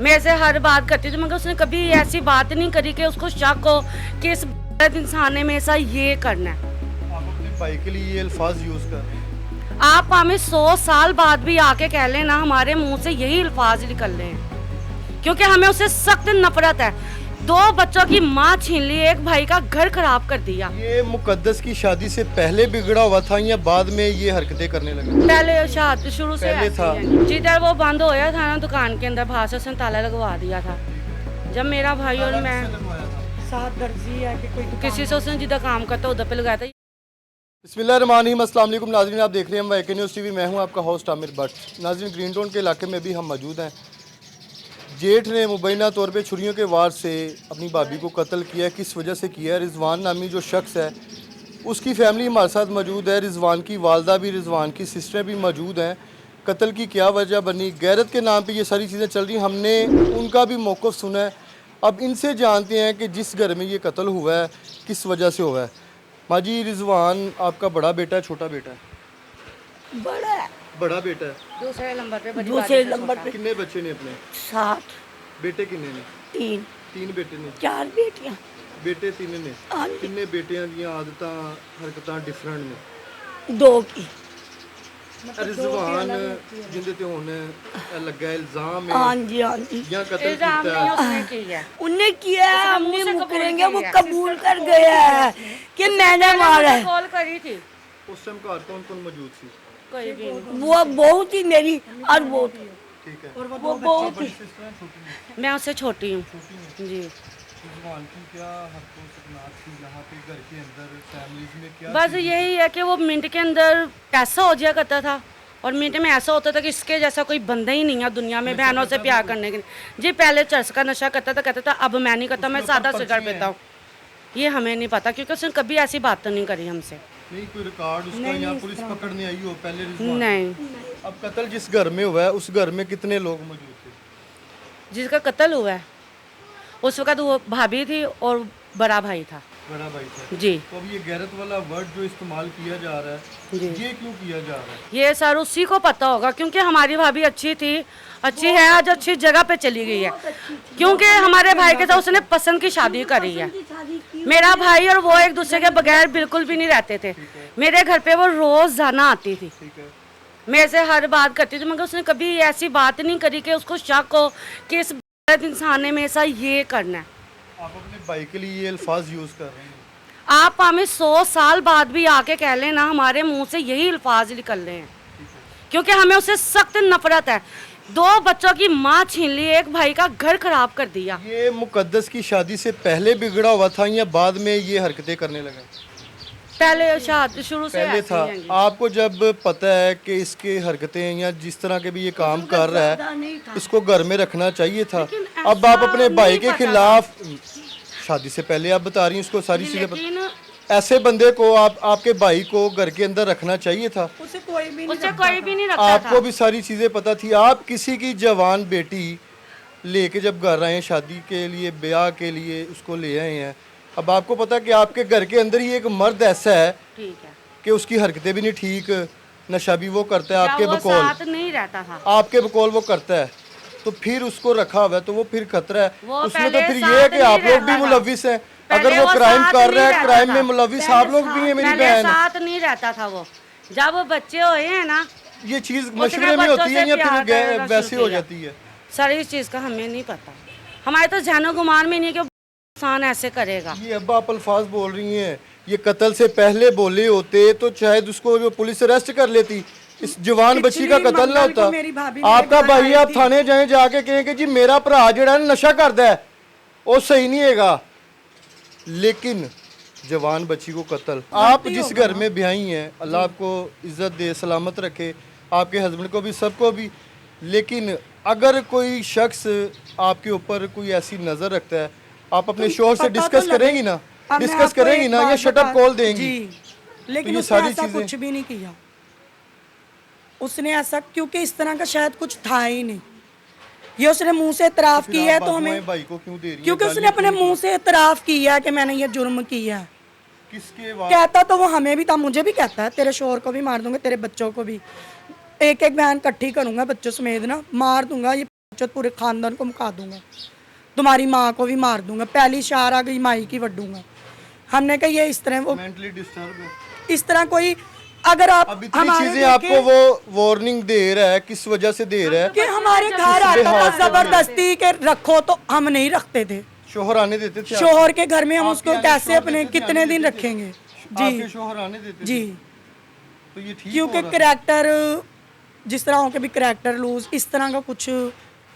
मेरे से हर बात करती थी, मगर उसने कभी ऐसी बात नहीं करी कि उसको शक हो कि इस गलत इंसान ने मेरे साथ ये करना है। आप अपने भाई के लिए ये अल्फाज यूज़ कर रहे हैं। आप हमें 100 साल बाद भी आके कह लेना, हमारे मुंह से यही अल्फाज निकल रहे हैं, क्योंकि हमें उससे सख्त नफरत है। 2 बच्चों की माँ छीन ली, एक भाई का घर खराब कर दिया। ये मुकद्दस की शादी से पहले बिगड़ा हुआ था या बाद में ये हरकतें करने लगे? पहले शादी शुरू से पहले ऐसे था। ही है। जिधर वो बंद होया था ना दुकान के अंदर, बाहर से उसने ताला लगवा दिया था। जब मेरा भाई और मैं साथ दर्जी है कि कोई किसी से उसने जिधर काम करता उधर पे लगाया था। बिस्मिल्लाहिर्रहमानिर्रहीम, अस्सलाम वालेकुम नाज़रीन, आप देख रहे हैं वाईके न्यूज़ टीवी। मैं हूं आपका होस्ट आमिर भट्ट। नाज़रीन, ग्रीन टाउन के इलाके में भी हम मौजूद हैं। जेठ ने मुबैना तौर पे छुरियों के वार से अपनी भाभी को कत्ल किया है। किस वजह से किया है? रिजवान नामी जो शख्स है उसकी फैमिली हमारे साथ मौजूद है। रिजवान की वालदा भी, रिजवान की सिस्टर भी मौजूद हैं। कत्ल की क्या वजह बनी, गैरत के नाम पे ये सारी चीज़ें चल रही हैं। हमने उनका भी मौक़िफ़ सुना है। अब इनसे जानते हैं कि जिस घर में ये कत्ल हुआ है किस वजह से हुआ है। माजी, रिजवान आपका बड़ा बेटा है, छोटा बेटा है? बड़ा है। बड़ा बेटा है। दूसरे नंबर पे बड़ी दूसरे बात है, नंबर छोटा। पे कितने बच्चे ने अपने? 7 बेटे कितने ने? 3 तीन बेटे ने। 4 बेटियां। बेटे तीन ने। हाँ जी। किन्ने बेटियां दियां आदतां हरकतां डिफरेंट ने? 2 की। रिजवान जिंदे ते हुन लगा इल्जाम है हाँ जी, हाँ जी। या कत्ल इल्जाम कीता नहीं है। उसने किया है। उनने किया है, हम मुंह नहीं से कबूल मुकरेंगे, वो किया है। कबूल कर गया है कि मैंने मारा है। कॉल करी थी, उस टाइम घर कौन कौन मौजूद थी? कोई भी नहीं। वो बहुत ही मेरी और वो थी, ठीक है। वो बहुत ही। सिस्टर हैं, छोटी हैं? मैं उससे छोटी हूँ जी। रिजवान की क्या हरकत सकनात थी यहाँ पे घर के अंदर फैमिलीज में क्या बस चीज़ें- यही है कि वो मिनट के अंदर ऐसा हो जाया करता था, और मिनट में ऐसा होता था कि इसके जैसा कोई बंदा ही नहीं है दुनिया में बहनों से प्यार करने के लिए। जी पहले चर्च का नशा करता था, कहता था अब मैं नहीं करता, मैं उसके सादा ऊपर सिगरेट पर्ची पीता हूँ। ये हमें नहीं पता, क्योंकि उसने कभी ऐसी बात तो नहीं करी हमसे। नहीं कोई रिकॉर्ड उसका यहाँ पुलिस पकड़ने आई हो पहले? रिजवान नहीं, अब कत्ल जिस घर में हुआ है उस घर में कितने लोग मौजूद थे? जिसका कत्ल हुआ है उस वक्त वो भाभी थी और बड़ा भाई था। बड़ा भाई था। जी तो अब ये गैरत वाला वर्ड जो इस्तेमाल किया जा रहा है जी। ये क्यों किया जा रहा है? ये सर उसी को पता होगा, क्योंकि हमारी भाभी अच्छी थी, अच्छी है, आज अच्छी जगह पे चली गई है, क्योंकि हमारे भाई के साथ उसने पसंद की शादी करी है। मेरा भाई और वो एक दूसरे के बगैर बिल्कुल भी नहीं रहते थे। मेरे घर पे वो रोजाना आती थी, ठीक है। मेरे से हर बात करती थी, मगर उसने कभी ऐसी बात नहीं करी कि उसको शक हो कि इस गलत इंसान ने मेरे साथ ये करना है। आप अपने भाई के लिए ये अल्फाज यूज़ कर रहे हैं। आप हमें 100 साल बाद भी आके कह लेना, हमारे मुंह से यही अल्फाज निकल रहे हैं, क्योंकि हमें उससे सख्त नफरत है। 2 बच्चों की माँ छीन ली, एक भाई का घर खराब कर दिया। ये मुकद्दस की शादी से पहले बिगड़ा हुआ था या बाद में ये हरकतें करने लगा? पहले शादी शुरू से पहले ऐसे था। ही हैं जी। आपको जब पता है कि इसके हरकतें या जिस तरह के भी ये काम कर रहा है इसको घर में रखना चाहिए था। लेकिन अब आप ऐसा अपने भाई नहीं के पता खिलाफ शादी से पहले आप बता रही हैं उसको सारी चीज़ें लेकिन ऐसे बंदे को आपके भाई को घर के अंदर रखना चाहिए था। उसे कोई भी उससे कोई भी नहीं रखता आपको था। भी सारी चीज़ें पता थी। आप किसी की जवान बेटी लेके जब घर आए हैं शादी के लिए, ब्याह के लिए उसको ले आए हैं, अब आपको पता है कि आपके घर के अंदर ही एक मर्द ऐसा है ठीक है, कि उसकी हरकतें भी नहीं ठीक, नशा भी वो करता है, आपके जब वो बकौल साथ नहीं रहता था। आपके बकौल वो करता है, तो फिर उसको रखा हुआ है तो वो फिर खतरा है। वो उसमें तो पहले फिर साथ ये है कि नहीं आप लोग भी रहता था। मुलविस हैं। पहले अगर वो वो क्राइम साथ कर नहीं रहा है, रहता क्राइम में था। मुलविस आप लोग भी हैं, मेरी पहले बहन। साथ नहीं रहता था वो, जब वो बच्चे हुए हैं ना, ये चीज़ उसने मशवरे में बच्चों होती है से या प्यार फिर करना वैसे शुरू हो किया। जाती है? सर इस चीज़ का हमें नहीं पता, हमारे तो जहनो गुमान में नहीं है कि वो इंसान ऐसे करेगा। ये अब आप अल्फाज बोल रही हैं, ये कत्ल से पहले बोले होते तो शायद उसको जो पुलिस अरेस्ट कर लेती, इस जवान बच्ची का कत्ल ना होता। आपका भाई आप थाने जाए जाके कहें कि जी मेरा भरा जड़ा नशा करता है, वो सही नहीं हैगा, लेकिन जवान बच्ची को कत्ल। आप जिस घर में ब्याही हैं, अल्लाह आपको इज्जत दे, सलामत रखे, आपके हस्बैंड को भी, सबको भी, लेकिन अगर कोई शख्स आपके ऊपर कोई ऐसी नज़र रखता है, आप अपने शोहर से डिस्कस करेंगी ना? डिस्कस करेंगी ना या शटअप कॉल देंगी? लेकिन ये उसने सारी ऐसा चीजें- कुछ भी नहीं किया। उसने ऐसा, क्योंकि इस तरह का शायद कुछ था ही नहीं। ये उसने मुंह से इतराफ फिर किया है आप तो बाजुएं हमें, भाई को क्यों दे रही हैं? क्योंकि उसने गालियां अपने क्यों? मुंह से इतराफ किया है कि मैंने ये जुर्म किया है। किसके बाद? कहता तो वो हमें भी था, मुझे भी कहता है तेरे शोहर को भी मार दूंगा, तेरे बच्चों को भी, एक एक बहन इकट्ठी करूंगा बच्चों समेत ना, मार दूंगा, ये पूरे खानदान को मुका दूंगा, तुम्हारी माँ को भी मार दूंगा, पहली शार आ गई माई की वड्डूंगा। हमने कहा ये इस तरह वो मेंटली डिस्टर्ब है। इस तरह कोई अगर आप अब इतनी चीजें आपको वो वार्निंग दे रहा है, किस वजह से दे रहा है? कि हमारे घर आता था जबरदस्ती के रखो, तो हम नहीं रखते थे। शोहर आने देते थे? शोहर के घर में हम उसको कैसे अपने कितने दिन रखेंगे आपके जी शोहर आने देते जी। थे? तो ये ठीक क्योंकि हो रहा है? करैक्टर जिस तरह हो के भी करैक्टर लूज इस तरह का कुछ,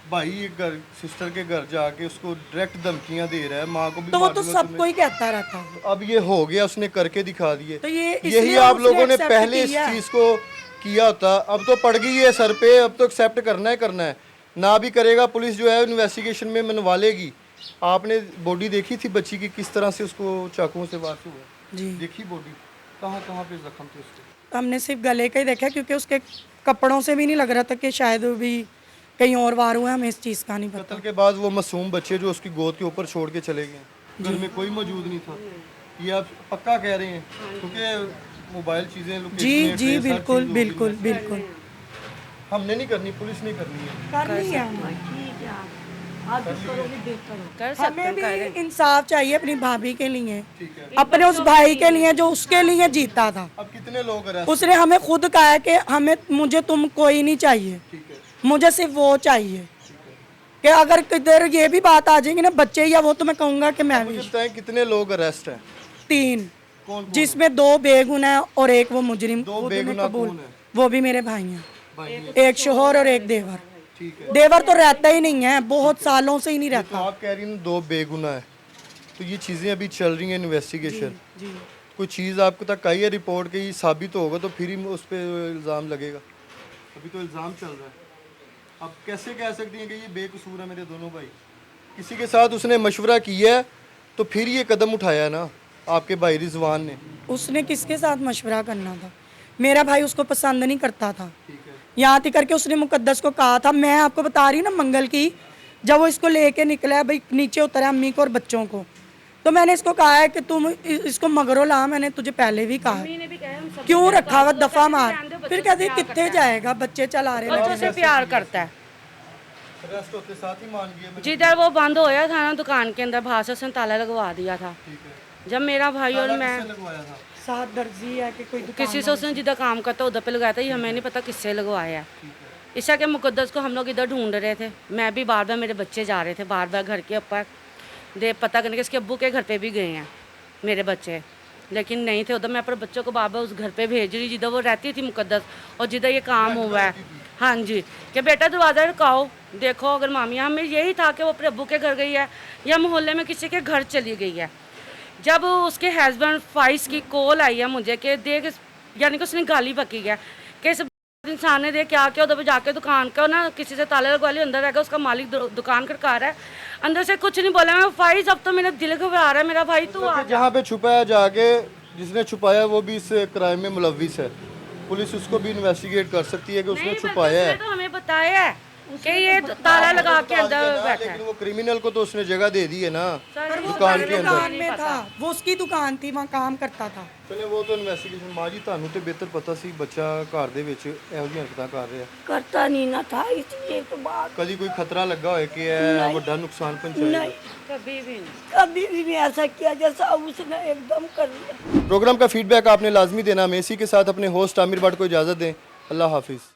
भाई एक घर सिस्टर के घर जाके उसको डायरेक्ट धमकियां दे रहा है, माँ को भी तो वो मार तो दूंगा सबको ही कहता रहता है। अब ये हो गया, उसने करके दिखा दिए। तो ये यही इसलिए आप उसने लोगों ने accept पहले इस किया। चीज को किया होता। अब तो पड़ गई है सर पे, अब तो एक्सेप्ट करना है। ना भी करेगा पुलिस जो है इन्वेस्टिगेशन में मनवा लेगी। आपने बॉडी देखी थी बच्ची की, किस तरह से उसको चाकुओं से वार हुआ? जी देखी बॉडी, कहाँ कहाँ पे जख्म थे उसके? हमने सिर्फ गले का ही देखा, क्योंकि उसके कपड़ों से भी नहीं लग रहा था कि शायद वो भी कहीं और वार हुआ, हमें इस चीज़ का नहीं पता। कत्ल के बाद वो मासूम बच्चे जो उसकी गोद के ऊपर छोड़ के चले गए, घर में कोई मौजूद नहीं था, ये आप पक्का कह रहे हैं? क्योंकि मोबाइल चीजें जी जी बिल्कुल बिल्कुल बिल्कुल हमने नहीं करनी, पुलिस नहीं करनी है। करनी है। कर सकते हमें हैं, भी करें। इंसाफ चाहिए अपनी भाभी के लिए, ठीक है। अपने उस भाई के लिए जो उसके लिए जीता था। अब कितने लोग अरेस्ट? उसने हमें खुद कहा है कि मुझे तुम कोई नहीं चाहिए, ठीक है, मुझे सिर्फ वो चाहिए। कि अगर किधर ये भी बात आ जाएगी ना बच्चे या वो, तो मैं कहूँगा कि मैं भी। मुझे बताएं कितने लोग अरेस्ट हैं? 3, कौन? जिसमें 2 बेगुनाह और एक वो मुजरिम। 2 वो भी मैं बेगुनाह कबूल- कौन है? वो भी मेरे भाई हैं, भाई हैं। एक शोहर और एक देवर। ठीक है। देवर तो रहता ही नहीं है, बहुत सालों से ही नहीं तो रहता। आप कह रही हैं 2 बेगुनाह है, तो ये चीजें अभी चल रही हैं इन्वेस्टिगेशन। जी कोई चीज़ आपको तक आई है रिपोर्ट के, ये साबित होगा तो फिर ही उस पर इल्ज़ाम लगेगा। अभी तो इल्ज़ाम चल रहा है। अब कैसे कह सकती हैं कि ये बेकसूर है मेरे दोनों भाई? किसी के साथ उसने मशवरा किया है तो फिर ये कदम उठाया ना आपके भाई रिजवान ने। उसने किसके साथ मशवरा करना था? मेरा भाई उसको पसंद नहीं करता था। ठीक है। यहाँ तक करके उसने मुकद्दस को कहा था, मैं आपको बता रही ना मंगल की, जब वो इसको लेके निकला है भाई, नीचे उतरा अम्मी को और बच्चों को, तो मैंने इसको कहा है कि तुम इसको मगरो ला, मैंने तुझे पहले भी कहा है, क्यों रखा हुआ दफा मार। फिर कहते कितने जाएगा, बच्चे चला रहे बच्चों से प्यार करता है। अरेस्ट होते साथ ही मान गया। जिधर वो बंद होया था ना दुकान के अंदर, बाहर से उसने ताला लगवा दिया था। ठीक है। जब मेरा भाई और मैं किसने लगवाया था? साथ दर्जी है कि कोई किसी से उसने जिधर काम करता उधर पे लगाया था, ये हमें नहीं पता किससे लगवाया। ईशा के मुकद्दस को हम लोग इधर ढूंढ रहे थे, मैं भी बार बार, मेरे बच्चे जा रहे थे बार बार घर के ऊपर दे पता करने के, इसके अब्बू के घर पे भी गए हैं मेरे बच्चे, लेकिन नहीं थे उधर। मैं अपने बच्चों को बार बार उस घर पे भेज रही जिधर वो रहती थी मुकद्दस, और जिधर ये काम हुआ है। हाँ जी, कि बेटा दरवाज़ा रुकाओ, देखो अगर मामी, हमें यही था कि वो अपने अब्बू के घर गई है या मोहल्ले में किसी के घर चली गई है। जब उसके हस्बैंड फाइज की कॉल आई है मुझे कि देख, यानी कि उसने गाली पकी है कि इस इंसान ने देख क्या उधर पे जाके दुकान का ना किसी से ताले लगवा लिया, अंदर रहकर उसका मालिक दुकान खड़का रहा है, अंदर से कुछ नहीं बोला। मैं फाइज अब तो मेरा दिल घबरा रहा है, मेरा भाई तू आ। जहाँ पे छुपाया जाके, जिसने छुपाया वो भी इस क्राइम में मुलविस है, पुलिस उसको भी इन्वेस्टिगेट कर सकती है कि उसने नहीं, छुपाया है। उसने तो हमें बताया है कि ये ताला लगा के अंदर बैठा है। लेकिन वो क्रिमिनल को तो उसने जगह दे दी है ना सर, वो दुकान के अंदर। दुकान में था, वो उसकी दुकान थी, वहाँ काम करता था। चले वो तो इन्वेस्टिगेशन, माँ जी ਤੁਹਾਨੂੰ ਤੇ ਬਿਹਤਰ ਪਤਾ ਸੀ ਬੱਚਾ ਘਰ ਦੇ ਵਿੱਚ ਇਹੋ ਜਿਹੀਆਂ ਹਰਕਤਾਂ ਕਰ ਰਿਹਾ। करता नहीं ना था, इसलिए तो बात ਕਦੀ ਕੋਈ ਖਤਰਾ ਲੱਗਾ ਹੋਏ ਕਿ ਇਹ ਵੱਡਾ ਨੁਕਸਾਨ ਪਹੁੰਚਾਏਗਾ? नहीं, कभी भी नहीं। कभी भी नहीं ऐसा किया जैसा उसने एकदम कर दिया। प्रोग्राम का फीडबैक आपने लाजमी देना। मैं इसी के साथ अपने होस्ट आमिर भट्ट को इजाज़त दें। अल्लाह हाफिज़।